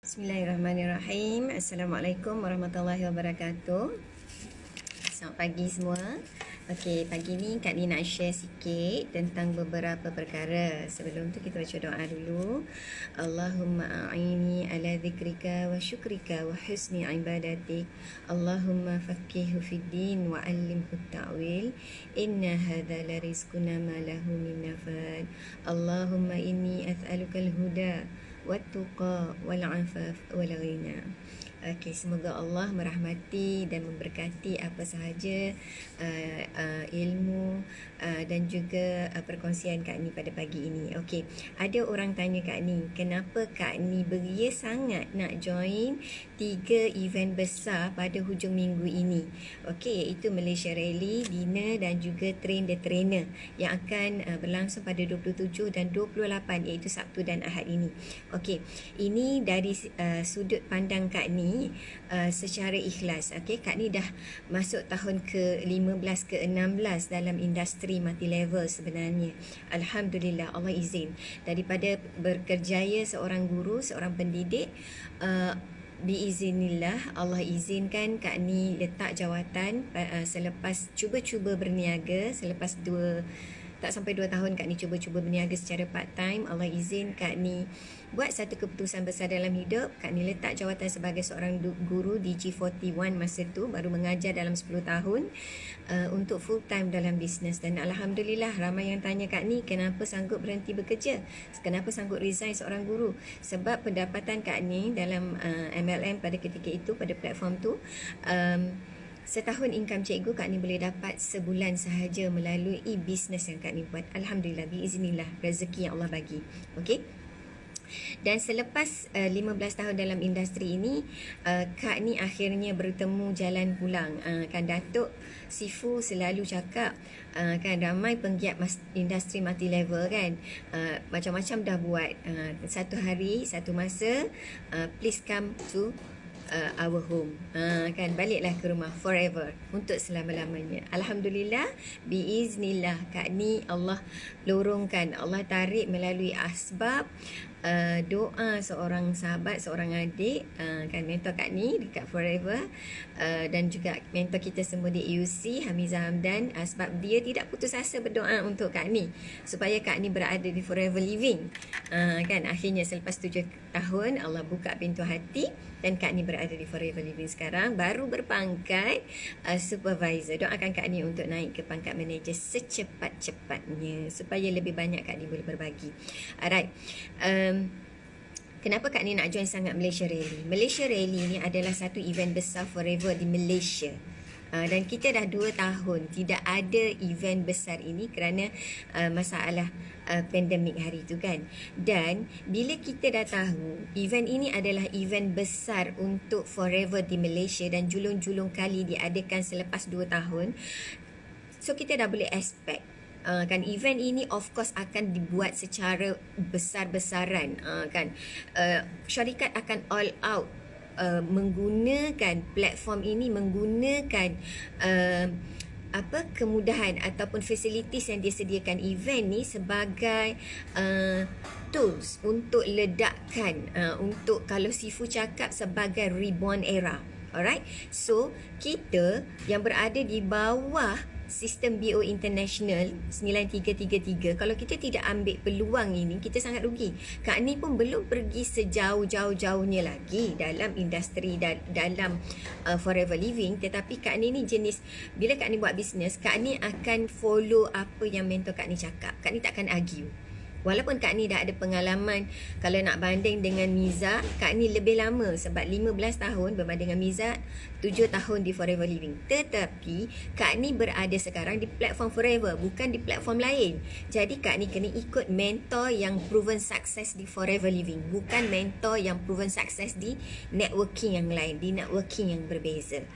Bismillahirrahmanirrahim. Assalamualaikum warahmatullahi wabarakatuh. Selamat pagi semua. Okey, pagi ni Kak Ni nak share sikit tentang beberapa perkara. Sebelum tu kita baca doa dulu. Allahumma a'ini ala dzikrika wa syukrika wa husni ibadatik. Allahumma faqqihhu fid din wa 'allimhu ta'wil. Inna hadza la rizquna ma lahu min nafad. Allahumma inni as'alukal huda wat-tuqa wal-'afaf wal-ghina. Okey, semoga Allah merahmati dan memberkati apa sahaja ilmu dan juga perkongsian Kak Ni pada pagi ini. Okey, ada orang tanya Kak Ni, kenapa Kak Ni beria sangat nak join 3 event besar pada hujung minggu ini? Okey, iaitu Malaysia Rally, dinner dan juga train the trainer yang akan berlangsung pada 27 dan 28 iaitu Sabtu dan Ahad ini. Okey, ini dari sudut pandang Kak Ni secara ikhlas. Okey, Kak Ni dah masuk tahun ke-15 ke-16 dalam industri multi level sebenarnya. Alhamdulillah, Allah izin. Daripada berkerjaya seorang guru, seorang pendidik, biiznillah Allah izinkan Kak Ni letak jawatan selepas cuba-cuba berniaga, selepas tak sampai 2 tahun Kak Ni cuba-cuba berniaga secara part time. Allah izin Kak Ni buat satu keputusan besar dalam hidup. Kak Ni letak jawatan sebagai seorang guru di G41 masa tu, baru mengajar dalam 10 tahun untuk full time dalam bisnes. Dan Alhamdulillah ramai yang tanya Kak Ni, kenapa sanggup berhenti bekerja? Kenapa sanggup resign seorang guru? Sebab pendapatan Kak Ni dalam MLM pada ketika itu, pada platform tu, setahun income cikgu Kak Ni boleh dapat sebulan sahaja melalui bisnes yang Kak Ni buat. Alhamdulillah, biiznillah, rezeki yang Allah bagi. Okey. Dan selepas 15 tahun dalam industri ini, Kak Ni akhirnya bertemu jalan pulang. Kan Datuk Sifu selalu cakap, kan ramai penggiat industri multi level kan, macam-macam dah buat. Satu hari, satu masa, please come to our home, kan, baliklah ke rumah forever, untuk selama-lamanya. Alhamdulillah, biiznillah Kak Ni Allah lorongkan, Allah tarik melalui asbab doa seorang sahabat, seorang adik, kan, mentor Kak Ni dekat Forever, dan juga mentor kita semua di EUC, Hamizah Hamdan. Sebab dia tidak putus asa berdoa untuk Kak Ni supaya Kak Ni berada di Forever Living, kan, akhirnya selepas 7 tahun Allah buka pintu hati dan Kak Ni berada di Forever Living sekarang, baru berpangkat supervisor. Doakan Kak Ni untuk naik ke pangkat manager secepat-cepatnya supaya lebih banyak Kak Ni boleh berbagi. Alright. Kenapa Kak Ni nak join sangat Malaysia Rally? Malaysia Rally ni adalah satu event besar forever di Malaysia. Dan kita dah 2 tahun tidak ada event besar ini kerana masalah pandemik hari tu kan. Dan bila kita dah tahu event ini adalah event besar untuk forever di Malaysia dan julung-julung kali diadakan selepas 2 tahun, so kita dah boleh expect, kan, event ini of course akan dibuat secara besar-besaran, kan, syarikat akan all out menggunakan platform ini, menggunakan kemudahan ataupun facilities yang disediakan event ni sebagai tools untuk ledakkan, untuk, kalau Sifu cakap, sebagai reborn era. Alright, so kita yang berada di bawah sistem BO International 9333, kalau kita tidak ambil peluang ini, kita sangat rugi. Kak Ni pun belum pergi sejauh-jauhnya lagi dalam industri dalam Forever Living, tetapi Kak Ni jenis, bila Kak Ni buat bisnes, Kak Ni akan follow apa yang mentor Kak Ni cakap. Kak Ni takkan argue. Walaupun Kak Ni dah ada pengalaman, kalau nak banding dengan Miza, Kak Ni lebih lama sebab 15 tahun berbanding dengan Miza 7 tahun di Forever Living. Tetapi Kak Ni berada sekarang di platform Forever, bukan di platform lain. Jadi Kak Ni kena ikut mentor yang proven sukses di Forever Living, bukan mentor yang proven sukses di networking yang lain, di networking yang berbeza.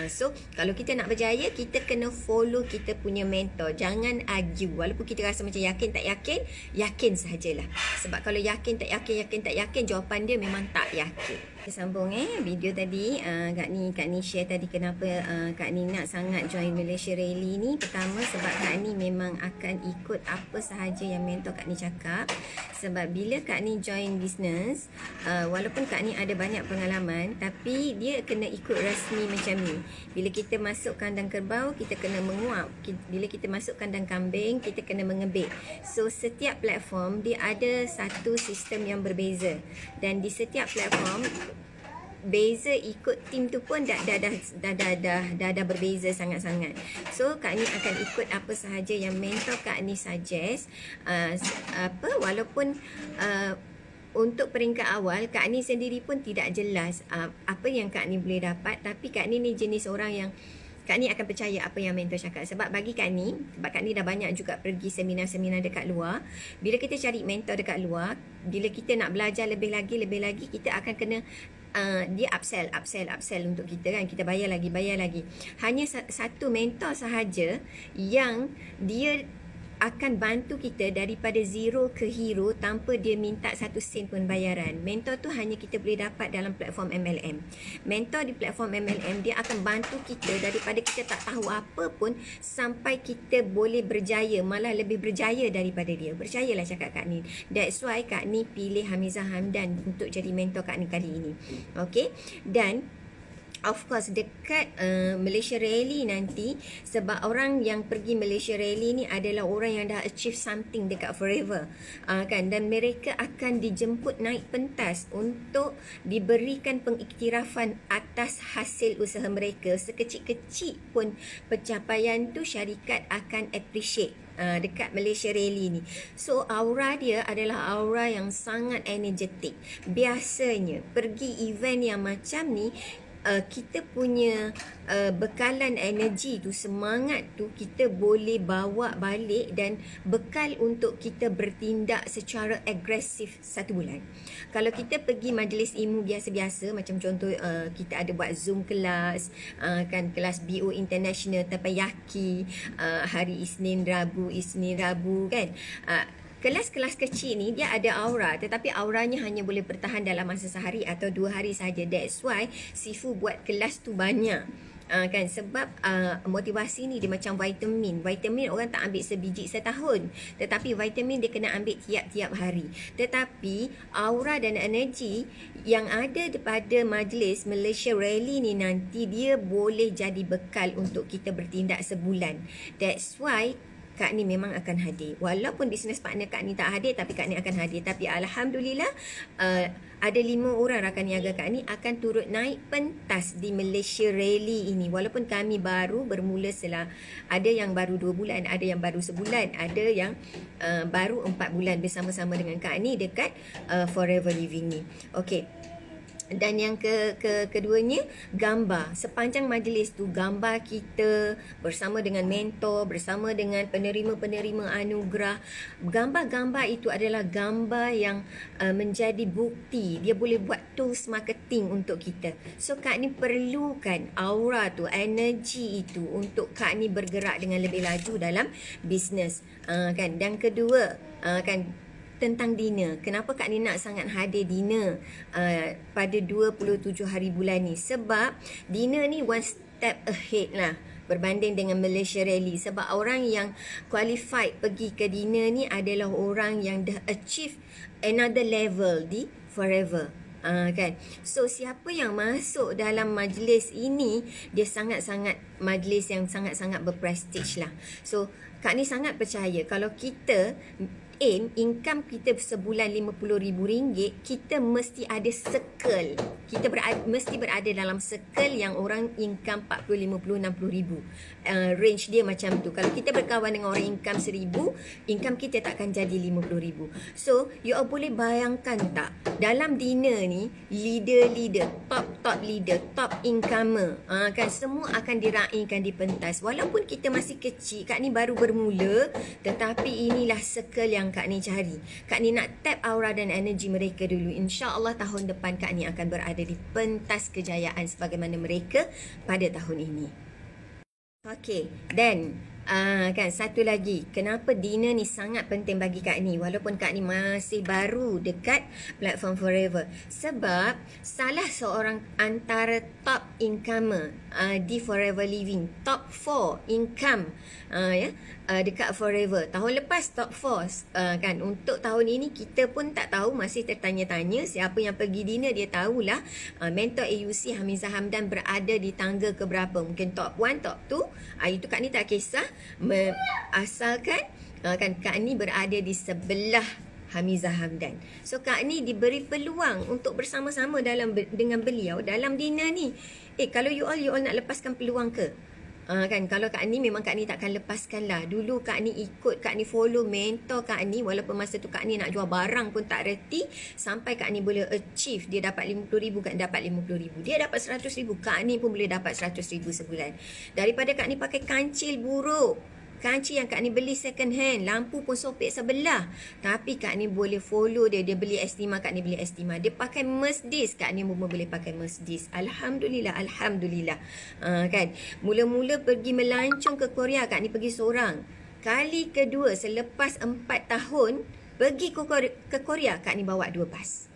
So kalau kita nak berjaya, kita kena follow kita punya mentor. Jangan argue. Walaupun kita rasa macam yakin tak yakin, yakin sahajalah. Sebab kalau yakin tak yakin, jawapan dia memang tak yakin. Sambung video tadi, Kak Ni share tadi kenapa Kak Ni nak sangat join Malaysia Rally ni. Pertama sebab Kak Ni memang akan ikut apa sahaja yang mentor Kak Ni cakap. Sebab bila Kak Ni join business, walaupun Kak Ni ada banyak pengalaman, tapi dia kena ikut rasmi macam ni. Bila kita masuk kandang kerbau, kita kena menguap. Bila kita masuk kandang kambing, kita kena mengebik. So setiap platform dia ada satu sistem yang berbeza. Dan di setiap platform beza ikut tim tu pun dah berbeza sangat-sangat. So Kak Ni akan ikut apa sahaja yang mentor Kak Ni suggest. Walaupun untuk peringkat awal Kak Ni sendiri pun tidak jelas apa yang Kak Ni boleh dapat, tapi Kak Ni jenis orang yang Kak Ni akan percaya apa yang mentor cakap. Sebab bagi Kak Ni, sebab Kak Ni dah banyak juga pergi seminar-seminar dekat luar. Bila kita cari mentor dekat luar, bila kita nak belajar lebih lagi, kita akan kena dia upsell untuk kita kan. Kita bayar lagi. Hanya satu mentor sahaja yang dia akan bantu kita daripada zero ke hero tanpa dia minta 1 sen pun bayaran. Mentor tu hanya kita boleh dapat dalam platform MLM. Mentor di platform MLM dia akan bantu kita daripada kita tak tahu apa pun sampai kita boleh berjaya, malah lebih berjaya daripada dia. Percayalah cakap Kak Ni. That's why Kak Ni pilih Hamizah Hamdan untuk jadi mentor Kak Ni kali ini. Okay? Dan of course dekat Malaysia Rally nanti, sebab orang yang pergi Malaysia Rally ni adalah orang yang dah achieve something dekat Forever kan, dan mereka akan dijemput naik pentas untuk diberikan pengiktirafan atas hasil usaha mereka. Sekecil-kecil pun pencapaian tu syarikat akan appreciate dekat Malaysia Rally ni. So aura dia adalah aura yang sangat energetik. Biasanya pergi event yang macam ni, kita punya bekalan energi tu, semangat tu kita boleh bawa balik dan bekal untuk kita bertindak secara agresif 1 bulan. Kalau kita pergi majlis ilmu biasa-biasa, macam contoh kita ada buat Zoom kelas, kan, kelas BO International Terpayaki, hari Isnin Rabu kan, kelas-kelas kecil ni dia ada aura, tetapi auranya hanya boleh bertahan dalam masa sehari atau 2 hari saja. That's why Sifu buat kelas tu banyak. Kan, sebab motivasi ni dia macam vitamin. Vitamin orang tak ambil sebiji setahun, tetapi vitamin dia kena ambil tiap-tiap hari. Tetapi aura dan energi yang ada pada majlis Malaysia Rally ni nanti dia boleh jadi bekal untuk kita bertindak sebulan. That's why Kak Ni memang akan hadir. Walaupun business partner Kak Ni tak hadir, tapi Kak Ni akan hadir. Tapi Alhamdulillah, ada 5 orang rakan niaga Kak Ni akan turut naik pentas di Malaysia Rally ini. Walaupun kami baru bermula ada yang baru 2 bulan, ada yang baru sebulan, ada yang baru 4 bulan bersama-sama dengan Kak Ni dekat Forever Living ni. Okay. Dan yang keduanya, gambar. Sepanjang majlis tu, gambar kita bersama dengan mentor, bersama dengan penerima-penerima anugerah. Gambar-gambar itu adalah gambar yang menjadi bukti. Dia boleh buat tools marketing untuk kita. So Kak Ni perlukan aura tu, energi itu untuk Kak Ni bergerak dengan lebih laju dalam bisnes. Kan? Dan kedua, kan, tentang dinner. Kenapa Kak Ni nak sangat hadir dinner pada 27 hari bulan ni? Sebab dinner ni one step ahead lah berbanding dengan Malaysia Rally. Sebab orang yang qualified pergi ke dinner ni adalah orang yang dah achieve another level di Forever. Kan? So siapa yang masuk dalam majlis ini, dia sangat-sangat majlis yang sangat-sangat berprestige lah. So Kak Ni sangat percaya kalau kita income kita sebulan RM50,000, kita mesti ada circle. Kita mesti berada dalam circle yang orang income 40, 50, 60,000. Range dia macam tu. Kalau kita berkawan dengan orang income 1,000, income kita takkan jadi 50,000. So, you all boleh bayangkan tak? Dalam dinner ni, leader-leader, top leader, top incomer, kan, semua akan diraikan di pentas. Walaupun kita masih kecil, Kak Ni baru bermula, tetapi inilah circle yang Kak Ni cari. Kak Ni nak tap aura dan energi mereka dulu. InsyaAllah tahun depan Kak Ni akan berada di pentas kejayaan sebagaimana mereka pada tahun ini. Okey, dan Kan satu lagi, kenapa dinner ni sangat penting bagi Kak Ni walaupun Kak Ni masih baru dekat platform Forever. Sebab salah seorang antara top incomer di Forever Living, top 4 income dekat Forever. Tahun lepas top 4 kan. Untuk tahun ini kita pun tak tahu, masih tertanya-tanya. Siapa yang pergi dinner dia tahulah. Mentor AUC Hamizah Hamdan berada di tangga keberapa, mungkin top 1, top 2. Itu Kak Ni tak kisah, asalkan kan Kak Ni berada di sebelah Hamizah Hamdan. So Kak Ni diberi peluang untuk bersama-sama dengan beliau dalam dinner ni. Kalau you all nak lepaskan peluang ke? Kan kalau Kak Ni, memang Kak Ni takkan lepaskan lah. Dulu Kak Ni ikut, Kak Ni follow mentor Kak Ni, walaupun masa tu Kak Ni nak jual barang pun tak reti, sampai Kak Ni boleh achieve. Dia dapat 50,000, Kak Ni dapat 50,000. Dia dapat 100,000, Kak Ni pun boleh dapat 100,000 sebulan. Daripada Kak Ni pakai kancil buruk, kancil yang Kak Ni beli second hand, lampu pun sopek sebelah, tapi Kak Ni boleh follow dia. Dia beli Estima, Kak Ni beli Estima. Dia pakai Mercedes, Kak Ni pun boleh pakai Mercedes. Alhamdulillah, Alhamdulillah. Kan, mula-mula pergi melancong ke Korea, Kak Ni pergi seorang. Kali kedua selepas 4 tahun pergi ke Korea, Kak Ni bawa 2 bas.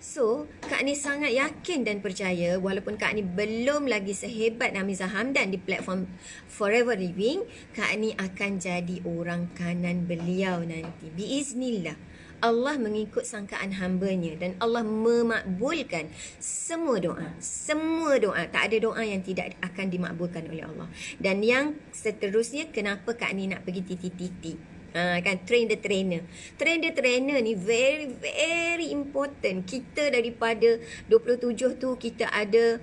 So, Kak Ni sangat yakin dan percaya walaupun Kak Ni belum lagi sehebat Hamizah Hamdan di platform Forever Living, Kak Ni akan jadi orang kanan beliau nanti. Biiznillah. Allah mengikut sangkaan hamba-Nya dan Allah memakbulkan semua doa. Semua doa. Tak ada doa yang tidak akan dimakbulkan oleh Allah. Dan yang seterusnya, kenapa Kak Ni nak pergi titi-titi? Kan, train the trainer. Train the trainer ni very very important. Kita daripada 27 tu kita ada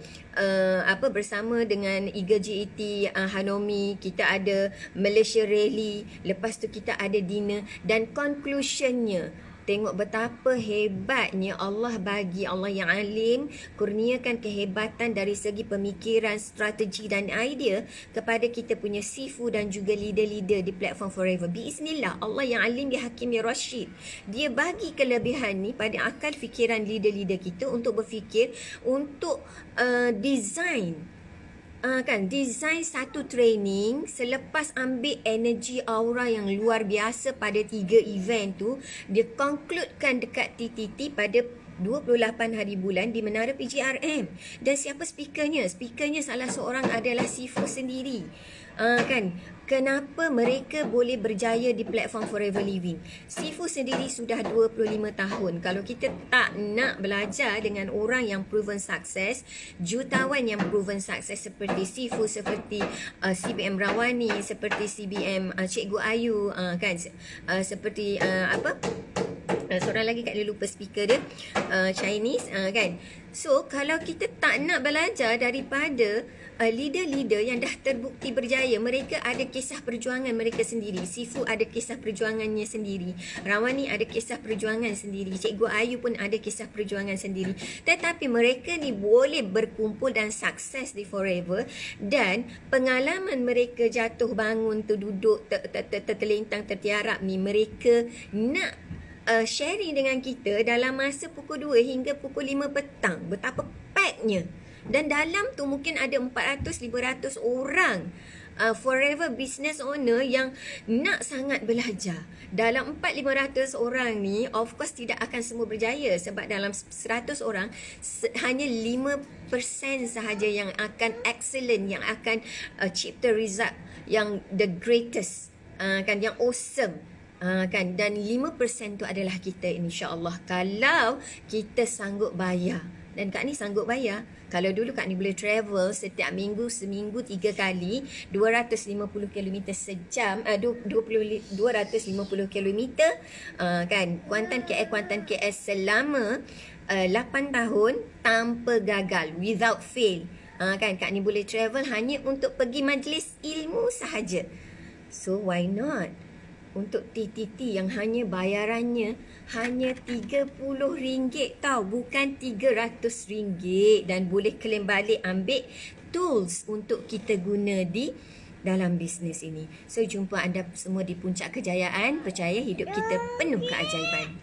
bersama dengan Iga GET Hanomi, kita ada Malaysia Rally, lepas tu kita ada dinner, dan conclusionnya tengok betapa hebatnya Allah bagi, Allah yang alim kurniakan kehebatan dari segi pemikiran, strategi dan idea kepada kita punya Sifu dan juga leader-leader di platform Forever. Biiznillah, Allah yang alim, dia Hakim, dia Rashid. Dia bagi kelebihan ni pada akal fikiran leader-leader kita untuk berfikir, untuk design design satu training. Selepas ambil energi aura yang luar biasa pada 3 event tu, dia concludekan dekat TTT pada 28 hari bulan di Menara PGRM. Dan siapa speakernya? Speakernya salah seorang adalah Sifu sendiri. Kan, kenapa mereka boleh berjaya di platform Forever Living? Sifu sendiri sudah 25 tahun. Kalau kita tak nak belajar dengan orang yang proven sukses, jutawan yang proven sukses seperti Sifu, seperti CBM Rawani, seperti CBM Cikgu Ayu, kan, seperti seorang lagi Kak Dia lupa speaker dia, Chinese, kan. So kalau kita tak nak belajar daripada leader-leader yang dah terbukti berjaya, mereka ada kisah perjuangan mereka sendiri. Sifu ada kisah perjuangannya sendiri, Rawani ada kisah perjuangan sendiri, Cikgu Ayu pun ada kisah perjuangan sendiri. Tetapi mereka ni boleh berkumpul dan sukses di Forever, dan pengalaman mereka jatuh bangun, terduduk, tertelintang, tertiarap ni, mereka nak sharing dengan kita dalam masa pukul 2 hingga pukul 5 petang. Betapa packnya. Dan dalam tu mungkin ada 400-500 orang Forever business owner yang nak sangat belajar. Dalam 400-500 orang ni, of course tidak akan semua berjaya, sebab dalam 100 orang hanya 5% sahaja yang akan excellent, yang akan cipta result yang the greatest, kan, yang awesome. Kan, dan 5% tu adalah kita, insya-Allah, kalau kita sanggup bayar. Dan Kak Ni sanggup bayar. Kalau dulu Kak Ni boleh travel setiap minggu, seminggu 3 kali, 250 km sejam, 250 km, kan, Kuantan KL selama 8 tahun tanpa gagal, without fail. Kan, Kak Ni boleh travel hanya untuk pergi majlis ilmu sahaja. So why not? Untuk TTT yang hanya bayarannya hanya RM30 tau, bukan RM300, dan boleh claim balik, ambil tools untuk kita guna di dalam bisnes ini. So jumpa anda semua di puncak kejayaan. Percaya hidup kita penuh keajaiban.